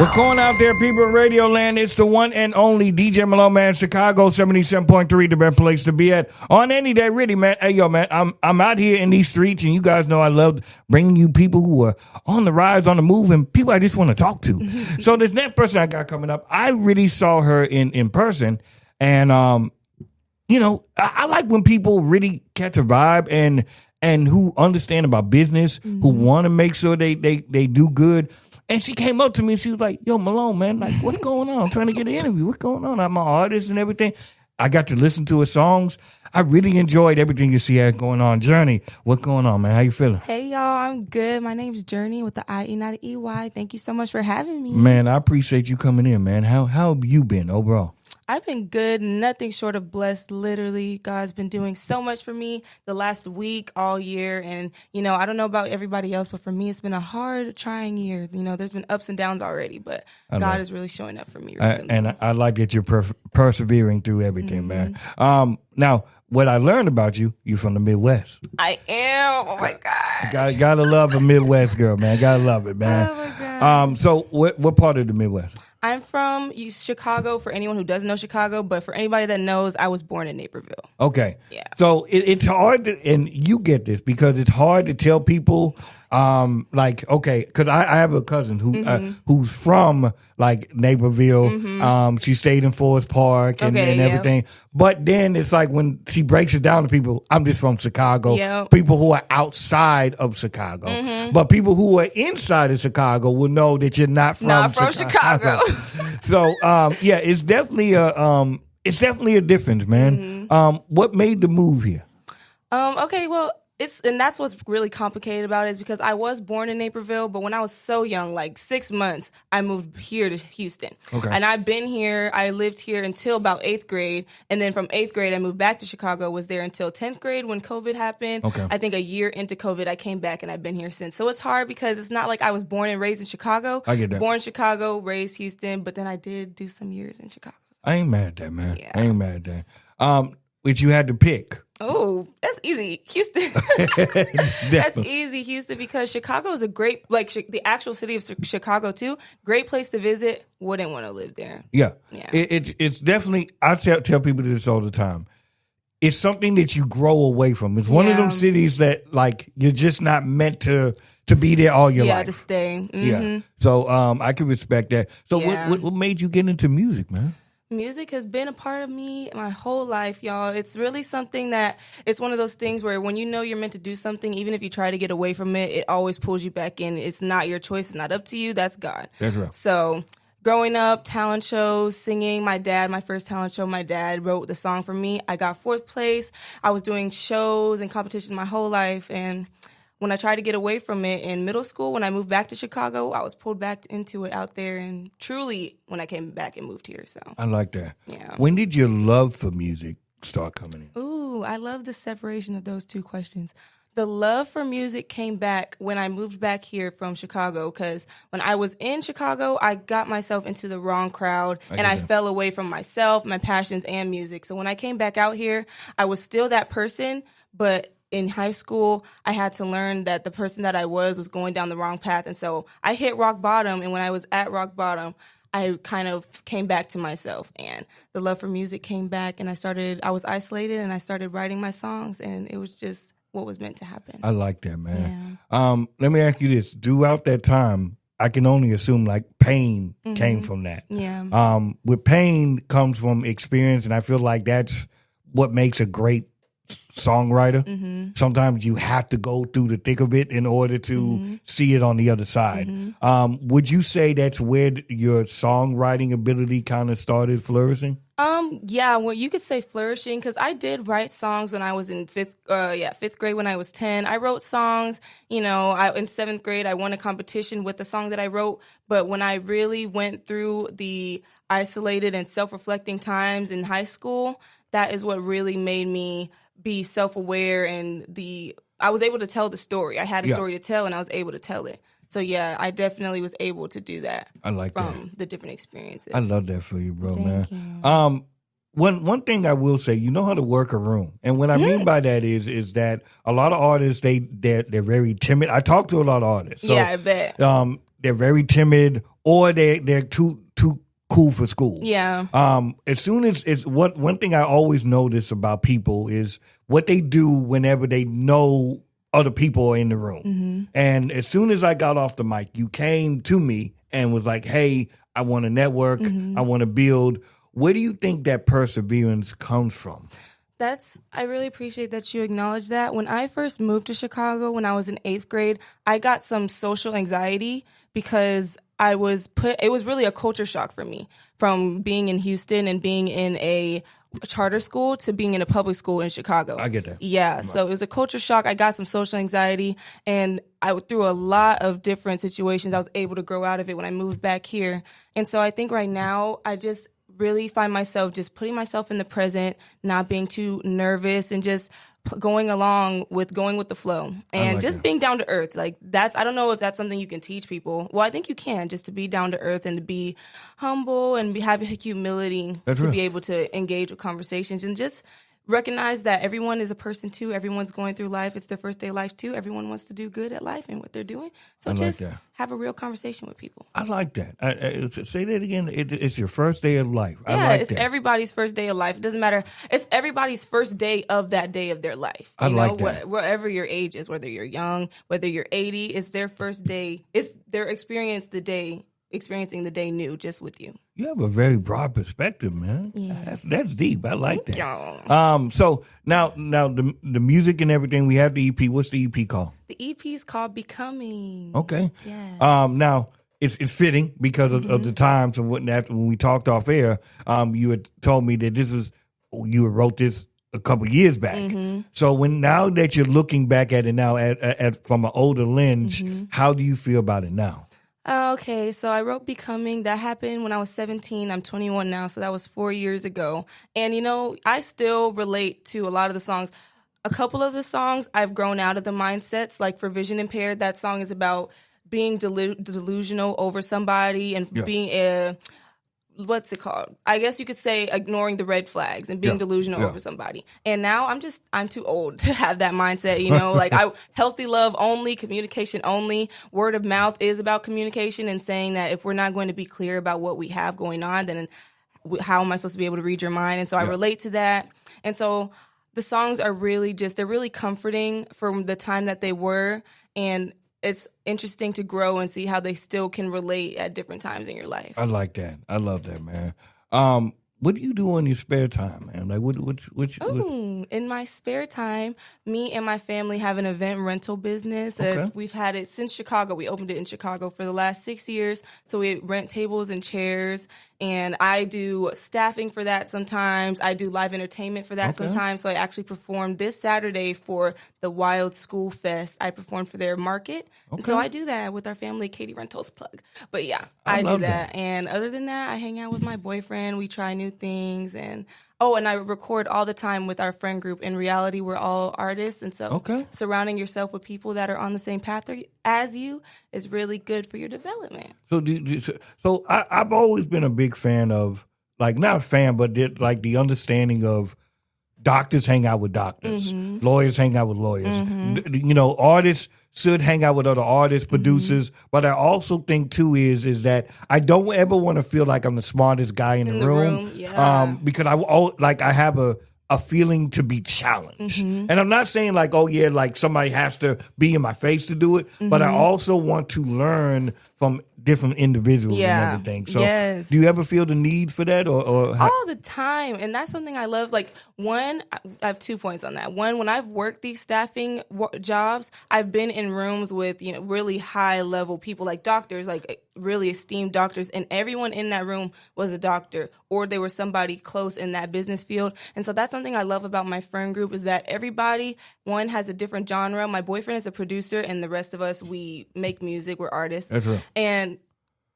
What's going out there, people in Radio Land? It's the one and only DJ Malone, man. Chicago 77.3, the best place to be at on any day, really, man. Hey, yo, man, I'm out here in these streets, and you guys know I love bringing you people who are on the rise, on the move, and people I just want to talk to. So this next person I got coming up, I really saw her in person, and you know, I like when people really catch a vibe and who understand about business, who want to make sure they do good. And she came up to me and she was like, yo, Malone, man, like, what's going on? I'm trying to get an interview. What's going on? I'm an artist and everything. I got to listen to her songs. I really enjoyed everything that she had going on. Journey, what's going on, man? How you feeling? Hey, y'all. I'm good. My name's Journie with the I-E, not an E-Y. Thank you so much for having me. Man, I appreciate you coming in, man. How have you been overall? I've been good, nothing short of blessed. Literally, God's been doing so much for me the last week, all year. And, you know, I don't know about everybody else, but for me, it's been a hard, trying year. You know, there's been ups and downs already, but God is really showing up for me recently. And I like that you're persevering through everything, man. Now, what I learned about you, you're from the Midwest. I am. Oh, my gosh. Gotta love a Midwest girl, man. Gotta love it, man. Oh, my God. So what part of the Midwest? I'm from Chicago, for anyone who doesn't know Chicago, but for anybody that knows, I was born in Naperville. Okay. Yeah. So it's hard to, and you get this because it's hard to tell people, like, okay, because I have a cousin who's from like Naperville. She stayed in Forest Park and everything. But then it's like when she breaks it down to people, I'm just from Chicago. Yep. People who are outside of Chicago. But people who are inside of Chicago will know that you're not from Chicago. So yeah, it's definitely a difference, man. What made the move here? Okay, well, and that's what's really complicated about it is because I was born in Naperville, but when I was so young, like 6 months, I moved here to Houston. Okay. And I've been here, I lived here until about 8th grade. And then from 8th grade, I moved back to Chicago, was there until 10th grade when COVID happened. Okay. I think a year into COVID, I came back and I've been here since. So it's hard because it's not like I was born and raised in Chicago. I get that. Born in Chicago, raised Houston, but then I did do some years in Chicago. I ain't mad at that, man. Yeah. I ain't mad at that. If you had to pick. Oh, that's easy. Houston. That's easy, Houston, because Chicago is a great, like the actual city of Chicago too, great place to visit. Wouldn't want to live there. Yeah. It's definitely, I tell people this all the time. It's something that you grow away from. It's one of them cities that like you're just not meant to be there all your life. Yeah, to stay. Yeah. So I can respect that. So what made you get into music, man? Music has been a part of me my whole life, y'all. It's really something that, it's one of those things where when you know you're meant to do something, even if you try to get away from it, it always pulls you back in. It's not your choice. It's not up to you. That's God. That's right. So growing up, talent shows, singing, my first talent show, my dad wrote the song for me. I got 4th place. I was doing shows and competitions my whole life. And when I tried to get away from it in middle school, when I moved back to Chicago, I was pulled back into it out there. And truly, when I came back and moved here, so. I like that. Yeah. When did your love for music start coming in? Ooh, I love the separation of those two questions. The love for music came back when I moved back here from Chicago, because when I was in Chicago, I got myself into the wrong crowd, and I fell away from myself, my passions, and music. So when I came back out here, I was still that person, but in high school, I had to learn that the person that I was going down the wrong path. And so I hit rock bottom. And when I was at rock bottom, I kind of came back to myself. And the love for music came back. And I was isolated and I started writing my songs. And it was just what was meant to happen. I like that, man. Yeah. Let me ask you this. Throughout that time, I can only assume like pain came from that. Yeah. With pain comes from experience. And I feel like that's what makes a great songwriter. Sometimes you have to go through the thick of it in order to see it on the other side. Would you say that's where your songwriting ability kind of started flourishing? Yeah, well, you could say flourishing, because I did write songs when I was in fifth grade when I was 10. I wrote songs, you know, in 7th grade, I won a competition with the song that I wrote. But when I really went through the isolated and self-reflecting times in high school, that is what really made me be self-aware, and I was able to tell the story. I had a story to tell, and I was able to tell it. So yeah, I definitely was able to do that. I like from the different experiences. I love that for you, bro. Thank man. You. One thing I will say, you know how to work a room, and what I mean by that is that a lot of artists they're very timid. I talk to a lot of artists. So, yeah, I bet. they're very timid, or they're too cool for school. Yeah. As soon as it's one thing I always notice about people is what they do whenever they know other people are in the room. Mm-hmm. And as soon as I got off the mic, you came to me and was like, "Hey, I want to network. Mm-hmm. I want to build." Where do you think that perseverance comes from? I really appreciate that you acknowledge that. When I first moved to Chicago when I was in 8th grade, I got some social anxiety because it was really a culture shock for me from being in Houston and being in a charter school to being in a public school in Chicago. I get that. Yeah. Right. So it was a culture shock. I got some social anxiety, and through a lot of different situations, I was able to grow out of it when I moved back here. And so I think right now I just really find myself just putting myself in the present, not being too nervous, and just going with the flow, and like just that. being down to earth. Like I don't know if that's something you can teach people. Well, I think you can, just to be down to earth and to be humble and have humility to be able to engage with conversations and just recognize that everyone is a person too. Everyone's going through life. It's their first day of life too. Everyone wants to do good at life and what they're doing. So just have a real conversation with people. I like that. Say that again. It's your first day of life. Yeah, I like it's that. everybody's first day of life. It doesn't matter. It's everybody's first day of that day of their life. I like that. Wherever your age is, whether you're young, whether you're 80, it's their first day. It's their experiencing the day new just with you. You have a very broad perspective, man. Yeah. That's deep. I like that. Yeah. So now the music and everything, we have the EP. What's the EP called? The EP is called Becoming. Okay. Yeah. Now it's fitting because of the times and whatnot. When we talked off air, you had told me that you wrote this a couple years back. Mm-hmm. So now that you're looking back at it now at from an older lens, how do you feel about it now? Okay, so I wrote Becoming. That happened when I was 17. I'm 21 now, so that was 4 years ago. And, I still relate to a lot of the songs. A couple of the songs, I've grown out of the mindsets. Like for Vision Impaired, that song is about being delusional over somebody and being what's it called? I guess you could say ignoring the red flags and being delusional over somebody. And now I'm too old to have that mindset, like healthy love only, communication only. Word of mouth is about communication and saying that if we're not going to be clear about what we have going on, then how am I supposed to be able to read your mind? And so I relate to that. And so the songs are they're really comforting from the time that they were. And it's interesting to grow and see how they still can relate at different times in your life. I like that. I love that, man. What do you do in your spare time, man? Like, In my spare time, me and my family have an event rental business. Okay. We've had it since Chicago. We opened it in Chicago for the last 6 years. So we rent tables and chairs, and I do staffing for that sometimes. I do live entertainment for that sometimes. So I actually performed this Saturday for the Wild School Fest. I performed for their market. And so I do that with our family, Katie Rentals plug. But yeah, I do that. And other than that, I hang out with my boyfriend. We try new things, and I record all the time with our friend group. In reality, we're all artists, and so surrounding yourself with people that are on the same path as you is really good for your development. So I've always been a big fan of, like, not a fan, but the understanding of doctors hang out with doctors, lawyers hang out with lawyers. Artists should hang out with other artists, producers. But I also think too is that I don't ever want to feel like I'm the smartest guy in the room. Because I have a feeling to be challenged. And I'm not saying like, like somebody has to be in my face to do it, but I also want to learn from different individuals and everything. So do you ever feel the need for that or all the time? And that's something I love. Like, one, I have 2 points on that. One, when I've worked these staffing jobs, I've been in rooms with, really high level people, like doctors, like really esteemed doctors, and everyone in that room was a doctor or they were somebody close in that business field. And so that's something I love about my friend group, is that everybody, one, has a different genre. My boyfriend is a producer, and the rest of us, we make music. We're artists. That's right. And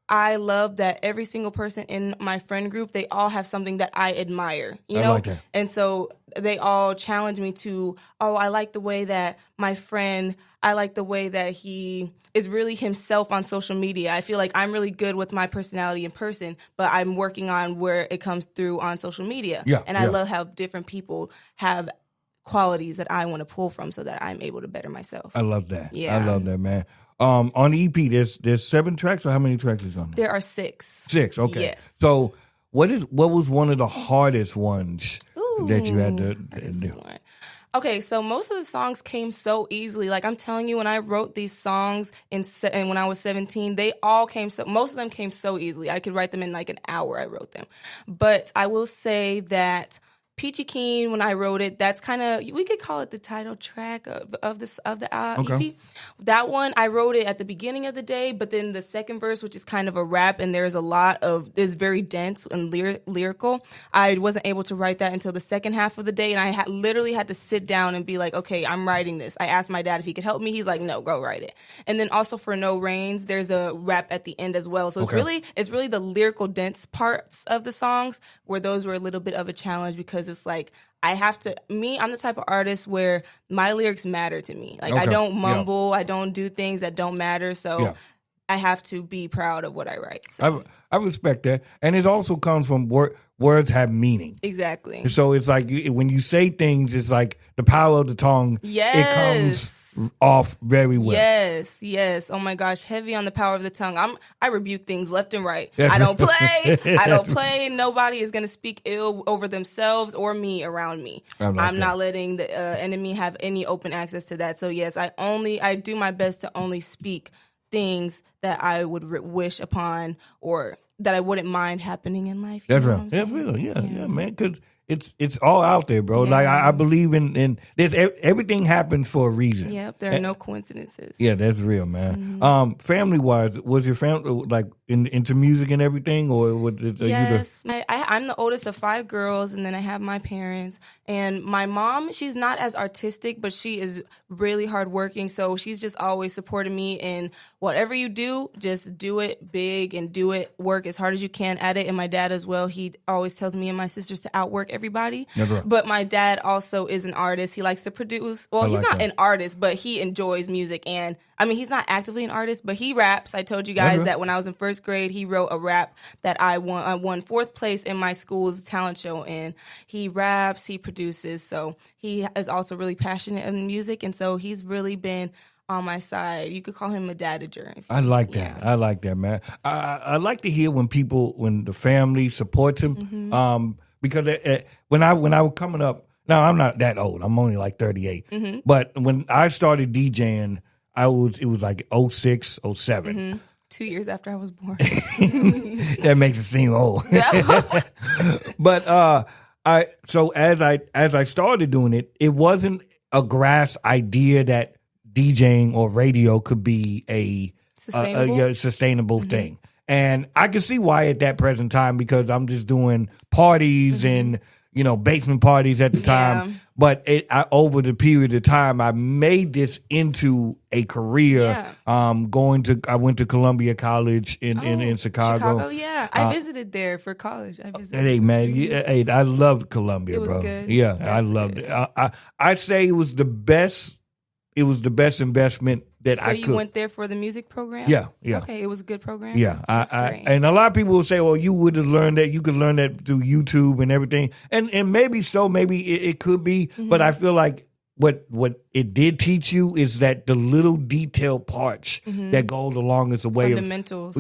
I love that every single person in my friend group, they all have something that I admire, I like that. And so they all challenge me to, I like the way that I like the way that he is really himself on social media. I feel like I'm really good with my personality in person, but I'm working on where it comes through on social media. And I love how different people have qualities that I want to pull from so that I'm able to better myself. I love that. Yeah. I love that, man. On the EP, there's 7 tracks, or how many tracks is on there? There are 6. 6, okay. Yes. So what was one of the hardest ones that you had to do? Okay, so most of the songs came so easily. Like I'm telling you, when I wrote these songs and when I was 17, most of them came so easily. I could write them in like an hour. I wrote them. But I will say that Peachy Keen, when I wrote it, that's kind of, we could call it the title track of the EP. That one, I wrote it at the beginning of the day, but then the second verse, which is kind of a rap, and there's is very dense and lyrical. I wasn't able to write that until the second half of the day, and I literally had to sit down and be like, okay, I'm writing this. I asked my dad if he could help me. He's like, no, go write it. And then also for No Rains, there's a rap at the end as well. So it's really the lyrical dense parts of the songs where those were a little bit of a challenge, because it's like I'm the type of artist where my lyrics matter to me. Like I don't mumble, I don't do things that don't matter. So I have to be proud of what I write. So. I respect that, and it also comes from words have meaning. Exactly. So it's like when you say things, it's like the power of the tongue. Yes. It comes off very well. Yes. Oh my gosh, heavy on the power of the tongue. I rebuke things left and right. I don't play. Nobody is going to speak ill over themselves or me around me. I'm not letting the enemy have any open access to that. So yes, I do my best to only speak things that I would wish upon, or that I wouldn't mind happening in life. That's right. Yeah, man. Because it's all out there, bro. Yeah. Like I believe in this. Everything happens for a reason. Yep, there are no coincidences. Yeah, that's real, man. Mm-hmm. Family wise, was your family like into music and everything, or was it? Yes, I'm the oldest of 5 girls, and then I have my parents and my mom. She's not as artistic, but she is really hardworking. So she's just always supporting me in whatever you do. Just do it big and work as hard as you can at it. And my dad as well. He always tells me and my sisters to outwork everybody. Never. But my dad also is an artist. He likes to produce. Well, he's not an artist, but he enjoys music. And I mean, he's not actively an artist, but he raps. I told you guys that when I was in first grade, he wrote a rap that I won 4th place in my school's talent show. And he raps, he produces. So he is also really passionate in music. And so he's really been on my side. You could call him a dadager. I like that. Yeah. I like that, man. I like to hear when the family supports him. Mm-hmm. Because when I was coming up, now I'm not that old. I'm only like 38. Mm-hmm. But when I started DJing, it was like 06, 07. Mm-hmm. 2 years after I was born. That makes it seem old. But so as I started doing it, it wasn't a grass idea that DJing or radio could be a sustainable mm-hmm. thing. And I can see why at that present time, because I'm just doing parties mm-hmm. and, basement parties at the time. Yeah. But over the period of time, I made this into a career. Yeah. I went to Columbia College in Chicago. Chicago, yeah. I visited there for college. Hey, man, I loved Columbia, it was bro. Good. Yeah, I loved it. I'd say it was the best. It was the best investment that I could. So you went there for the music program? Yeah. Okay, it was a good program? Yeah. And a lot of people will say, well, you would have learned that. You could learn that through YouTube and everything. And maybe so, maybe it could be. Mm-hmm. But I feel like what it did teach you is that the little detailed parts mm-hmm. that goes along is a way fundamentals.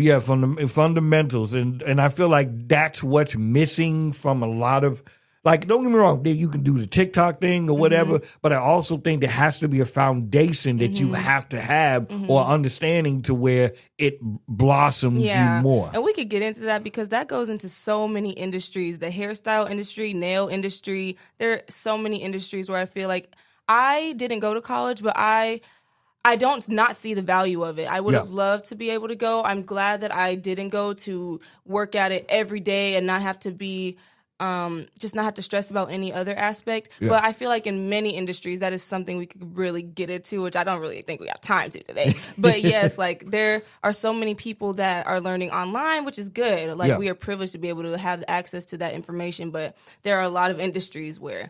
Fundamentals. And I feel like that's what's missing from a lot of. Like, don't get me wrong, you can do the TikTok thing or whatever, mm-hmm. but I also think there has to be a foundation that mm-hmm. you have to have mm-hmm. or understanding to where it blossoms you more. And we could get into that because that goes into so many industries, the hairstyle industry, nail industry. There are so many industries where I feel like I didn't go to college, but I don't not see the value of it. I would have loved to be able to go. I'm glad that I didn't go to work at it every day and not have to be... just not have to stress about any other aspect. Yeah. But I feel like in many industries, that is something we could really get into, which I don't really think we have time to today. But yes, like there are so many people that are learning online, which is good. Like we are privileged to be able to have access to that information. But there are a lot of industries where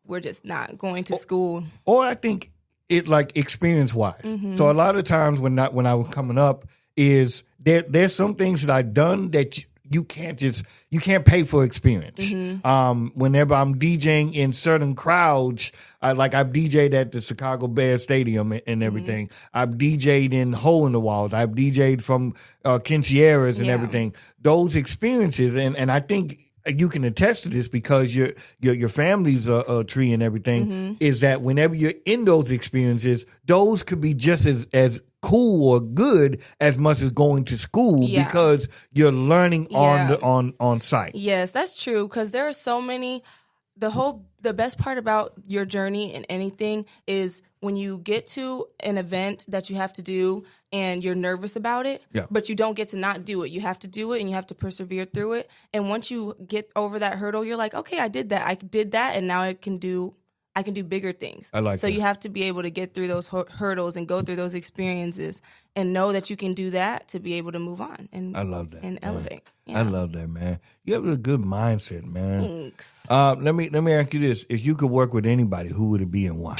we're just not going to school. Or I think it like experience wise. Mm-hmm. So a lot of times when I was coming up is there's some things that I've done that you can't pay for experience. Whenever I'm DJing in certain crowds, like I've DJ'd at the Chicago Bears Stadium and everything. I've DJ'd in Hole in the Walls. I've DJ'd from Quinceañeras and everything. Those experiences, and I think you can attest to this because your family's a tree and everything, is that whenever you're in those experiences, those could be just as cool or good as much as going to school because you're learning on site. Yes, that's true, because there are so many. The best part about your journey in anything is when you get to an event that you have to do and you're nervous about it, but you don't get to not do it. You have to do it and you have to persevere through it. And once you get over that hurdle, you're like, okay, I did that, and now I can do bigger things. I like so that. You have to be able to get through those hurdles and go through those experiences and know that you can do that to be able to move on. And I love that. And elevate. I love that, man. You have a good mindset, man. Thanks. Let me ask you this: if you could work with anybody, who would it be and why?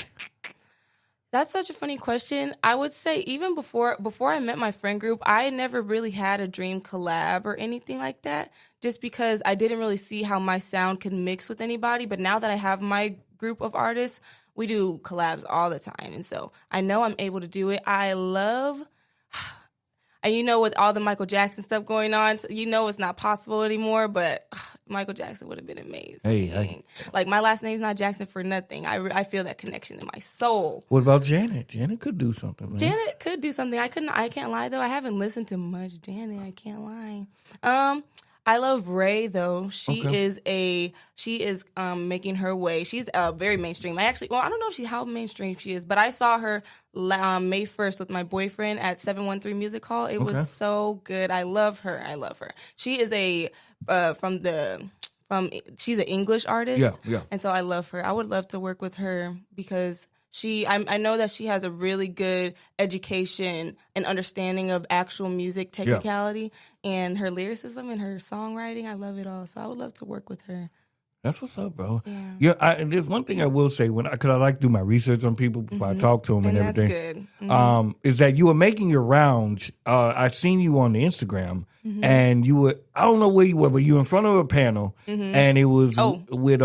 That's such a funny question. I would say even before I met my friend group, I never really had a dream collab or anything like that, just because I didn't really see how my sound could mix with anybody. But now that I have my group of artists, we do collabs all the time. And so I know I'm able to do it. I love... And with all the Michael Jackson stuff going on, it's not possible anymore, but Michael Jackson would have been amazing. Hey. Like, my last name's not Jackson for nothing. I feel that connection in my soul. What about Janet? Janet could do something, man. Janet could do something. I can't lie, though. I haven't listened to much Janet. I can't lie. I love Ray, though. She is making her way. She's very mainstream. I don't know how mainstream she is, but I saw her May 1st with my boyfriend at 713 Music Hall. It was so good. I love her. She is she's an English artist. Yeah. And so I love her. I would love to work with her because I know that she has a really good education and understanding of actual music technicality and her lyricism and her songwriting. I love it all. So I would love to work with her. That's what's up, bro. Yeah. And there's one thing I will say because I like to do my research on people before I talk to them and everything. That's good. Is that you were making your rounds. I seen you on the Instagram, and you were, I don't know where you were, but you were in front of a panel, and it was with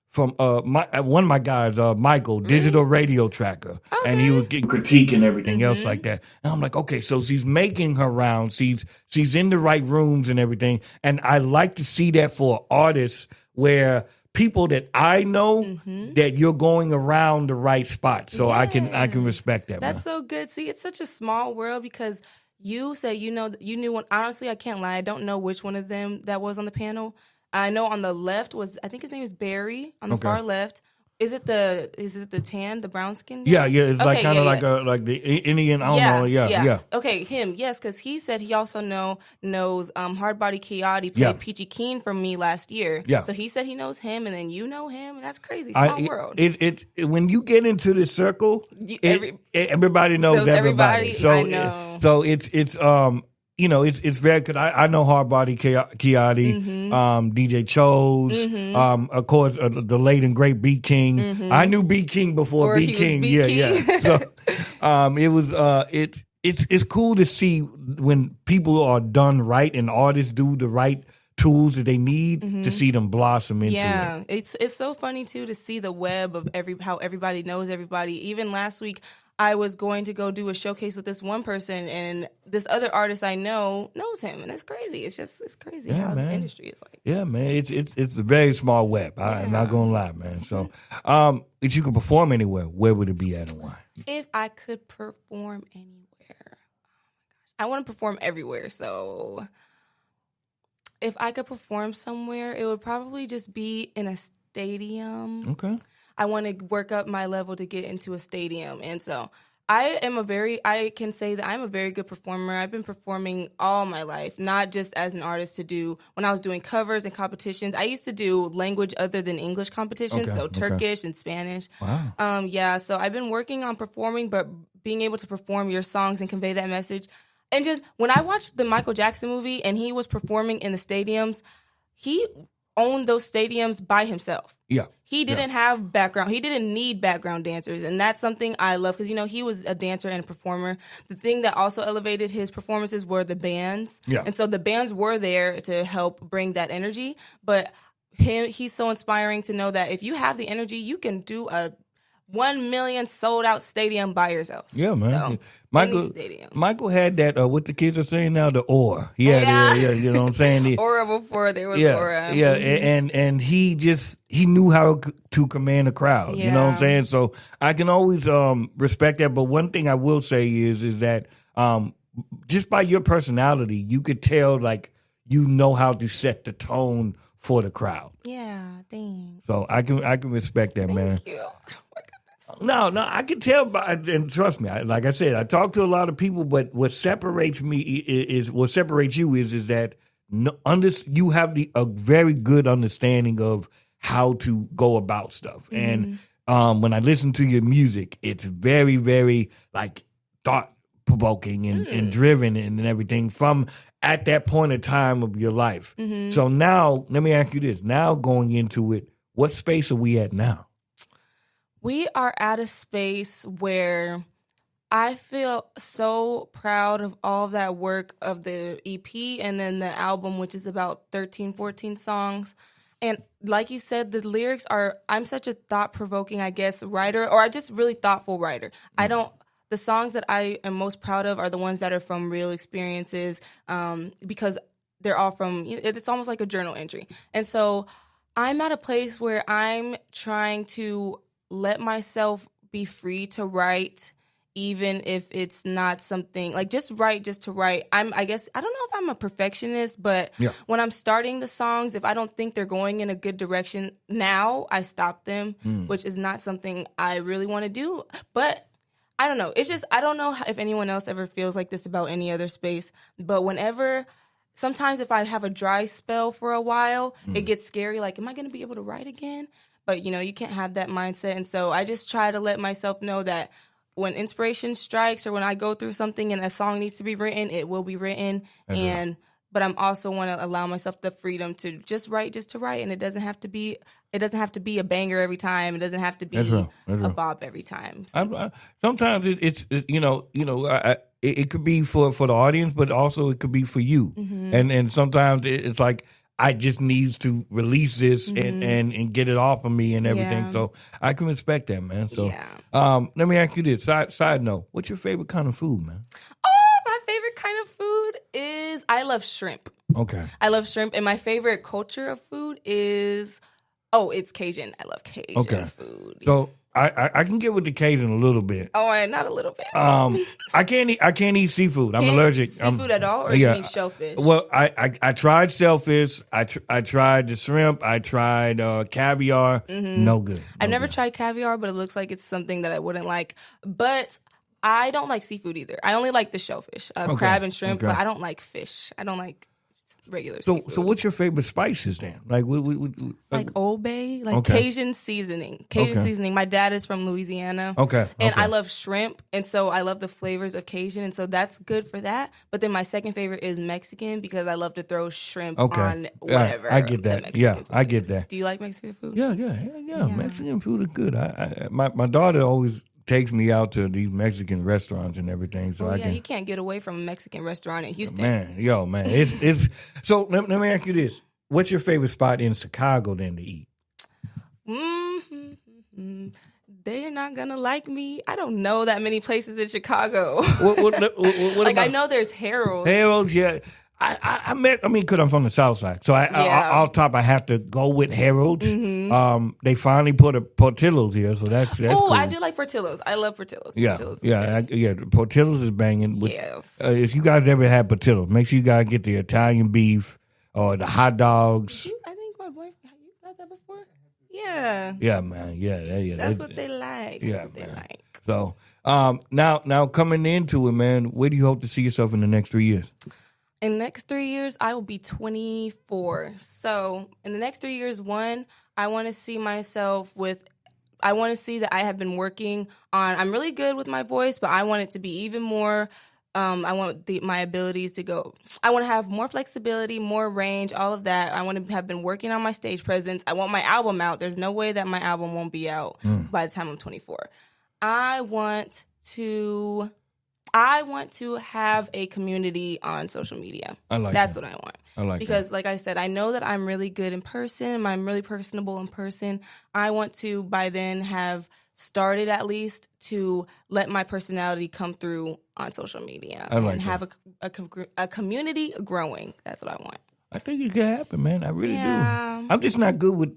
from one of my guys, Michael, digital radio tracker, and he was getting critique and everything else like that. And I'm like, okay, so she's making her rounds, she's in the right rooms and everything, and I like to see that for artists where people that I know that you're going around the right spot, so I can respect that. That's so good. See, it's such a small world because you say you knew one. Honestly, I can't lie. I don't know which one of them that was on the panel. I know on the left I think his name is Barry. On the far left, is it the tan, the brown skin? Yeah. It's like kind of like the Indian. I don't know. Yeah. Okay, him. Yes, because he said he also knows Hardbody Kayati played Peachy Keen for me last year. Yeah. So he said he knows him, and then you know him, and that's crazy. Small world. It when you get into this circle, everybody knows everybody. So I know. So it's it's very good. I know Hardbody Kayati, DJ Chose, of course, the late and great B King. I knew B King before B King. Yeah. So it was it's cool to see when people are done right and artists do the right tools that they need to see them blossom into it. Yeah, it's so funny too to see the web of how everybody knows everybody. Even last week, I was going to go do a showcase with this one person, and this other artist I know knows him, and it's crazy. It's crazy how the industry is like. Yeah, man, it's a very small web. I'm not gonna lie, man. So, if you could perform anywhere, where would it be at and why? If I could perform anywhere, I want to perform everywhere. So, if I could perform somewhere, it would probably just be in a stadium. Okay. I want to work up my level to get into a stadium. And so I can say that I'm a very good performer. I've been performing all my life, not just as an artist when I was doing covers and competitions. I used to do language other than English competitions, Turkish and Spanish. Wow. So I've been working on performing, but being able to perform your songs and convey that message. And just when I watched the Michael Jackson movie and he was performing in the stadiums, owned those stadiums by himself. Yeah. He didn't have background. He didn't need background dancers. And that's something I love because, he was a dancer and a performer. The thing that also elevated his performances were the bands. Yeah. And so the bands were there to help bring that energy. But he's so inspiring to know that if you have the energy, you can do a 1 million sold out stadium by yourself. Yeah, man. So, Michael had that, what the kids are saying now, the aura. He had you know what I'm saying? The aura before there was aura. Yeah, and he knew how to command a crowd. Yeah. You know what I'm saying? So I can always respect that. But one thing I will say is that just by your personality, you could tell like you know how to set the tone for the crowd. Yeah, thanks. So I can respect that, man. Thank you. No, I can tell by, and trust me, like I said, I talk to a lot of people, but what separates me is what separates you is that you have a very good understanding of how to go about stuff. Mm-hmm. And when I listen to your music, it's very, very like thought provoking and driven and everything from at that point of time of your life. Mm-hmm. So now, let me ask you this. Now going into it, what space are we at now? We are at a space where I feel so proud of all of that work of the EP and then the album, which is about 13, 14 songs. And like you said, the lyrics I'm such a thought-provoking, I guess, writer, or I just really thoughtful writer. The songs that I am most proud of are the ones that are from real experiences because they're all from, it's almost like a journal entry. And so I'm at a place where I'm trying to let myself be free to write, even if it's not something like just to write. I guess I don't know if I'm a perfectionist, but when I'm starting the songs, if I don't think they're going in a good direction now, I stop them, which is not something I really want to do. But I don't know. It's just I don't know if anyone else ever feels like this about any other space. But sometimes if I have a dry spell for a while, it gets scary. Like, am I going to be able to write again? But, you can't have that mindset. And so I just try to let myself know that when inspiration strikes or when I go through something and a song needs to be written, it will be written. But I'm also want to allow myself the freedom to just write just to write. And it doesn't have to be a banger every time. It doesn't have to be a bop every time. So. Sometimes it's it could be for the audience, but also it could be for you. Mm-hmm. And sometimes it's like, I just needs to release this and get it off of me and everything. Yeah. So I can respect that, man. So let me ask you this. Side note, what's your favorite kind of food, man? Oh, my favorite kind of food is I love shrimp. Okay. I love shrimp. And my favorite culture of food is, it's Cajun. I love Cajun food. So I can get with the Cajun a little bit. Oh, and not a little bit. I can't eat seafood. I'm allergic. Seafood at all, or you mean shellfish? Well, I tried shellfish. I tried the shrimp. I tried caviar. Mm-hmm. No good. I've never tried caviar, but it looks like it's something that I wouldn't like. But I don't like seafood either. I only like the shellfish, crab and shrimp. But I don't like fish. I don't like regular seafood. So what's your favorite spices then? Like like Old Bay, Cajun seasoning. Seasoning. My dad is from Louisiana. And I love shrimp, and so I love the flavors of Cajun, and so that's good for that. But then my second favorite is Mexican because I love to throw shrimp on whatever. I get that. I get that. Do you like Mexican food? Yeah. Mexican food is good. My daughter always takes me out to these Mexican restaurants and everything. So you can't get away from a Mexican restaurant in Houston. Man. It's so let me ask you this. What's your favorite spot in Chicago then to eat? They're not gonna like me. I don't know that many places in Chicago. What I know there's Harold's. Harold's, yeah. Because I'm from the South Side, so off top I have to go with Harold's. Mm-hmm. They finally put a Portillo's here, so that's cool. I do like Portillo's. I love Portillo's. Portillo's is banging. Yes. If you guys ever had Portillo's, make sure you guys get the Italian beef or the hot dogs. I think my boyfriend, you had that before? Yeah. Yeah, man. Yeah. That's what they like. Yeah, that's what they like. So now coming into it, man, where do you hope to see yourself in the next 3 years? In the next 3 years, I will be 24. So in the next 3 years, I want to see myself I want to see that I have been working on, I'm really good with my voice, but I want it to be even more I want my abilities to go. I want to have more flexibility, more range, all of that. I want to have been working on my stage presence. I want my album out. There's no way that my album won't be out by the time I'm 24. I want to have a community on social media. That's what I want. Because like I said, I know that I'm really good in person. I'm really personable in person. I want to, by then, have started at least to let my personality come through on social media and have a community growing. That's what I want. I think it can happen, man. I really do. I'm just not good with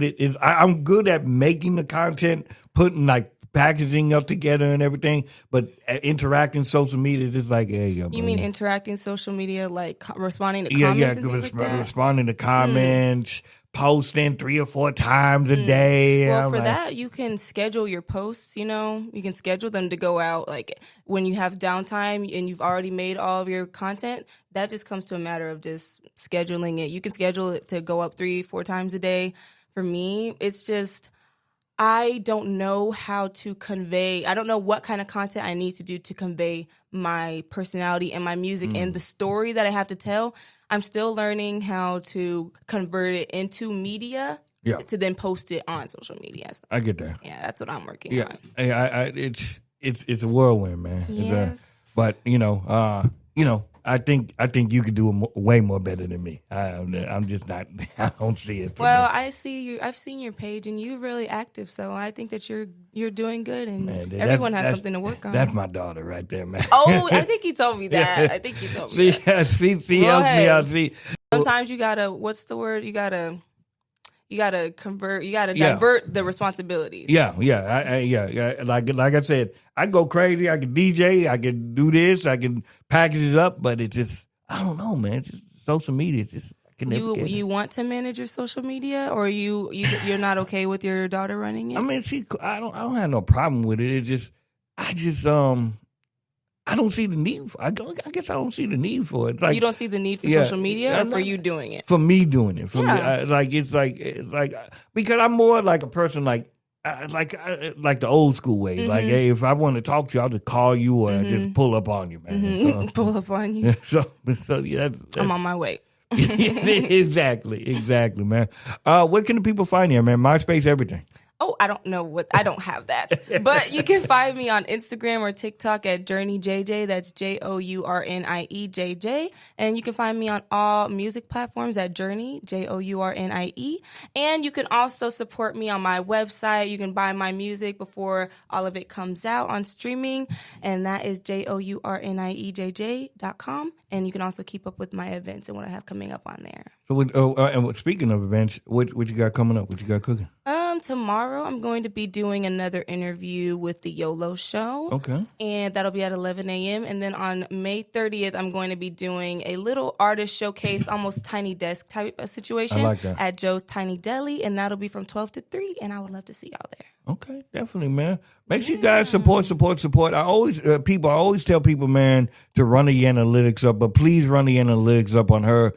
it. I'm good at making the content, putting like packaging up together and everything, but interacting social media is just like, hey, yo, you mean interacting social media, like responding to comments and things like that? Responding to comments, posting 3 or 4 times a day. Well, for that, you can schedule your posts, you can schedule them to go out like when you have downtime and you've already made all of your content. That just comes to a matter of just scheduling it. You can schedule it to go up 3-4 times a day. For me, it's just, I don't know how to convey. I don't know what kind of content I need to do to convey my personality and my music and the story that I have to tell. I'm still learning how to convert it into media to then post it on social media. So, I get that. Yeah, that's what I'm working on. It's a whirlwind, man. Yes. But I think you could do way more better than me. I'm just not. I don't see it. Well, I see you. I've seen your page, and you're really active. So I think that you're doing good, and everyone has something to work on. That's my daughter right there, man. Oh, I think you told me that. I think you told me that. She helps me out. Sometimes you gotta. What's the word? You gotta convert. You gotta divert the responsibilities. Yeah. Like I said, I go crazy. I can DJ. I can do this. I can package it up. But it's just, I don't know, man. It's just social media. It's just, I can never get it. You want to manage your social media, or you're not okay with your daughter running it? I mean, I don't have no problem with it. It's just, I don't see the need. I guess I don't see the need for it. It's like, you don't see the need for social media, or for you doing it? For me doing it. For me, it's like because I'm more like a person like the old school way. Like, hey, if I want to talk to you, I'll just call you or just pull up on you, man. So, pull up on you. So yeah, that's I'm on my way. Exactly, man. Where can the people find you, man? MySpace, everything. Oh, I don't know I don't have that. But you can find me on Instagram or TikTok at Journie JJ. That's JournieJJ. And you can find me on all music platforms at Journie, Journie. And you can also support me on my website. You can buy my music before all of it comes out on streaming. And that is JournieJJ.com. And you can also keep up with my events and what I have coming up on there. So, and speaking of events, what you got coming up? What you got cooking? Tomorrow I'm going to be doing another interview with the YOLO Show. Okay. And that'll be at 11 a.m. And then on May 30th, I'm going to be doing a little artist showcase, almost Tiny Desk type of situation. I like that. At Joe's Tiny Deli. And that'll be from 12 to 3. And I would love to see y'all there. Okay, definitely, man. Make sure you guys support. I always tell people, man, to run the analytics up, but please run the analytics up on her,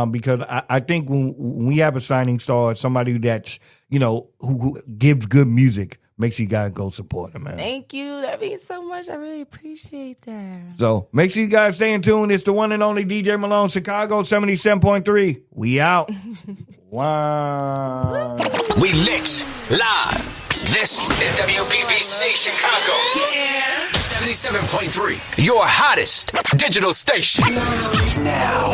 because I think when we have a signing star, somebody that's who gives good music, make sure you guys go support her, man. Thank you. That means so much. I really appreciate that. So make sure you guys stay in tune. It's the one and only DJ Malone, Chicago 77.3. We out. Wow. We lit live. This is WBBC Chicago. Yeah. 77.3. Your hottest digital station. Now.